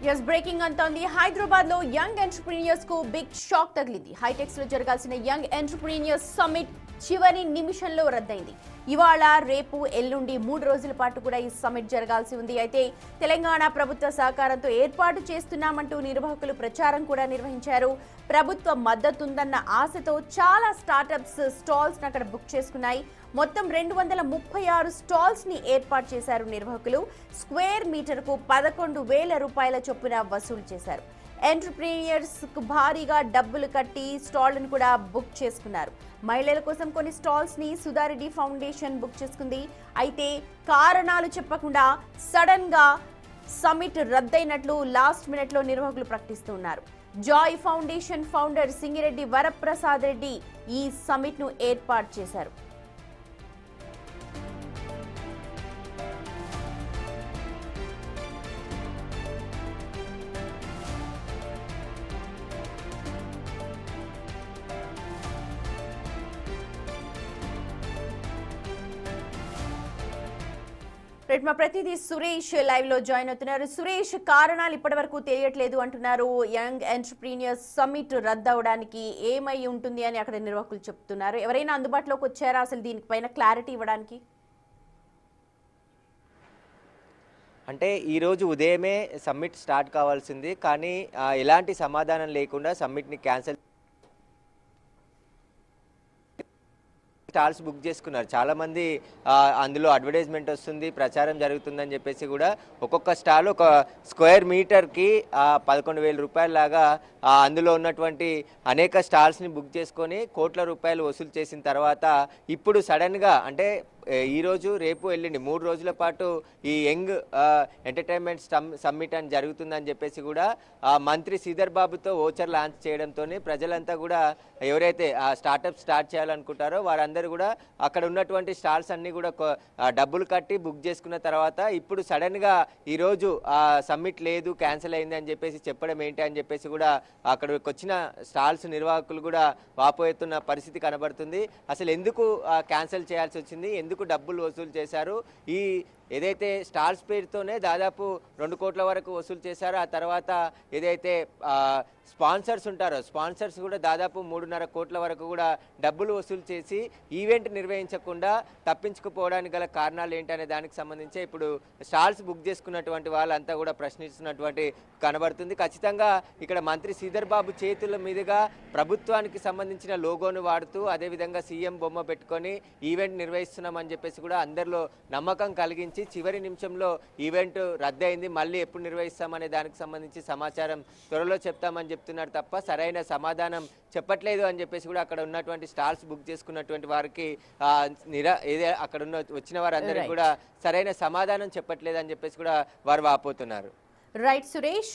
Yes breaking అంటోంది. హైదరాబాద్ లో young entrepreneurs కు బిగ్ షాక్ తగిలింది. హైటెక్స్ లో జరగాల్సిన యంగ్ ఎంటర్‌ప్రెన్యూర్స్ సమ్మిట్ చివరి నిమిషంలో రద్దయింది. ఇవాళ రేపు ఎల్లుండి 3 రోజుల పాటు కూడా ఈ సమ్మిట్ జరగాల్సి ఉంది. అయితే తెలంగాణ ప్రభుత్వ సహకారంతో ఏర్పాటు చేస్తున్నామంటూ నిర్వాహకులు ప్రచారం కూడా నిర్వహించారు. ప్రభుత్వ మద్దతు ఉందన్న ఆశతో చాలా స్టార్టప్స్ స్టాల్స్ అక్కడ బుక్ చేసుకున్నాయి. మొత్తం 236 స్టాల్స్ ని ఏర్పాటు చేశారు నిర్వాహకులు. స్క్వేర్ మీటర్కు 11,000 రూపాయల చొప్పున వసూలు చేశారు. ఎంటర్‌ప్రెన్యూర్స్ కు భారీగా డబ్బులు కట్టి స్టాళ్లను కూడా బుక్ చేసుకున్నారు. మహిళల కోసం కొన్ని స్టాల్స్ ని సుధారెడ్డి ఫౌండేషన్ బుక్ చేసుకుంది. అయితే కారణాలు చెప్పకుండా సడన్ గా సమ్మిట్ రద్దయినట్లు లాస్ట్ మినిట్ లో నిర్వాహకులు ప్రకటిస్తున్నారు. Joy Foundation founder Singireddy Varaprasad Reddy ఈ సమ్మిట్ ను ఏర్పాటు చేశారు. మా ప్రతినిధి సురేష్ లైవ్ లో జాయిన్ అవుతున్నారు. సురేష్, కారణాలు ఇప్పటి వరకు తెలియట్లేదు అంటున్నారు. యంగ్ ఎంటర్‌ప్రెన్యూర్స్ సమ్మిట్ రద్దు అవడానికి ఏమై ఉంటుంది అని అక్కడ నిర్వాహకులు చెప్తున్నారు. ఎవరైనా అందుబాటులోకి వచ్చారా అసలు దీనిపైన క్లారిటీ ఇవ్వడానికి? అంటే ఈరోజు ఉదయమే సమ్మిట్ స్టార్ట్ కావాల్సింది, కానీ ఎలాంటి సమాధానం లేకుండా సమ్మిట్ని క్యాన్సిల్ స్టాల్స్ బుక్ చేసుకున్నారు. చాలామంది అందులో అడ్వర్టైజ్మెంట్ వస్తుంది, ప్రచారం జరుగుతుందని చెప్పేసి కూడా ఒక్కొక్క స్టాల్ ఒక స్క్వేర్ మీటర్కి 11,000 రూపాయల లాగా అందులో ఉన్నటువంటి అనేక స్టాల్స్ని బుక్ చేసుకొని కోట్ల రూపాయలు వసూలు చేసిన తర్వాత ఇప్పుడు సడన్గా అంటే ఈరోజు రేపు ఎల్లుండి 3 రోజుల పాటు ఈ యంగ్ ఎంటర్టైన్మెంట్ సమ్మిట్ అని జరుగుతుందని చెప్పేసి కూడా మంత్రి శ్రీధర్ బాబుతో ఓచర్ లాంచ్ చేయడంతో ప్రజలంతా కూడా ఎవరైతే స్టార్టప్ స్టార్ట్ చేయాలనుకుంటారో వారందరూ కూడా అక్కడ ఉన్నటువంటి స్టాల్స్ అన్నీ కూడా డబ్బులు కట్టి బుక్ చేసుకున్న తర్వాత ఇప్పుడు సడన్గా ఈరోజు సమ్మిట్ లేదు, క్యాన్సిల్ అయింది అని చెప్పేసి చెప్పడం ఏంటి అని చెప్పేసి కూడా అక్కడికి వచ్చిన స్టాల్స్ నిర్వాహకులు కూడా వాపోతున్న పరిస్థితి కనబడుతుంది. అసలు ఎందుకు క్యాన్సిల్ చేయాల్సి వచ్చింది, ఎందుకు డబ్బులు వసూలు చేశారు, ఈ ఏదైతే స్టాల్స్ పేరుతోనే దాదాపు 2 కోట్ల వరకు వసూలు చేశారో ఆ తర్వాత ఏదైతే స్పాన్సర్స్ ఉంటారో స్పాన్సర్స్ కూడా దాదాపు 3.5 కోట్ల వరకు కూడా డబ్బులు వసూలు చేసి ఈవెంట్ నిర్వహించకుండా తప్పించుకుపోవడానికి గల కారణాలు ఏంటనే దానికి సంబంధించి ఇప్పుడు స్టాల్స్ బుక్ చేసుకున్నటువంటి వాళ్ళంతా కూడా ప్రశ్నిస్తున్నటువంటి కనబడుతుంది. ఖచ్చితంగా ఇక్కడ మంత్రి శ్రీధర్ బాబు చేతుల మీదుగా ప్రభుత్వానికి సంబంధించిన లోగోను వాడుతూ అదేవిధంగా సీఎం బొమ్మ పెట్టుకొని ఈవెంట్ నిర్వహిస్తున్నామని చెప్పేసి కూడా అందరిలో నమ్మకం కలిగించి చివరి నిమిషంలో ఈవెంట్ రద్దయింది, మళ్ళీ ఎప్పుడు నిర్వహిస్తామనే దానికి సంబంధించి సమాచారం త్వరలో చెప్తామని చెప్తున్నారు తప్ప సరైన సమాధానం చెప్పట్లేదు అని చెప్పేసి కూడా అక్కడ ఉన్నటువంటి స్టాల్స్ బుక్ చేసుకున్నటువంటి వారికి అక్కడ వచ్చిన వారందరికీ కూడా సరైన సమాధానం చెప్పట్లేదు అని చెప్పేసి కూడా వారు వాపోతున్నారు. రైట్ సురేష్.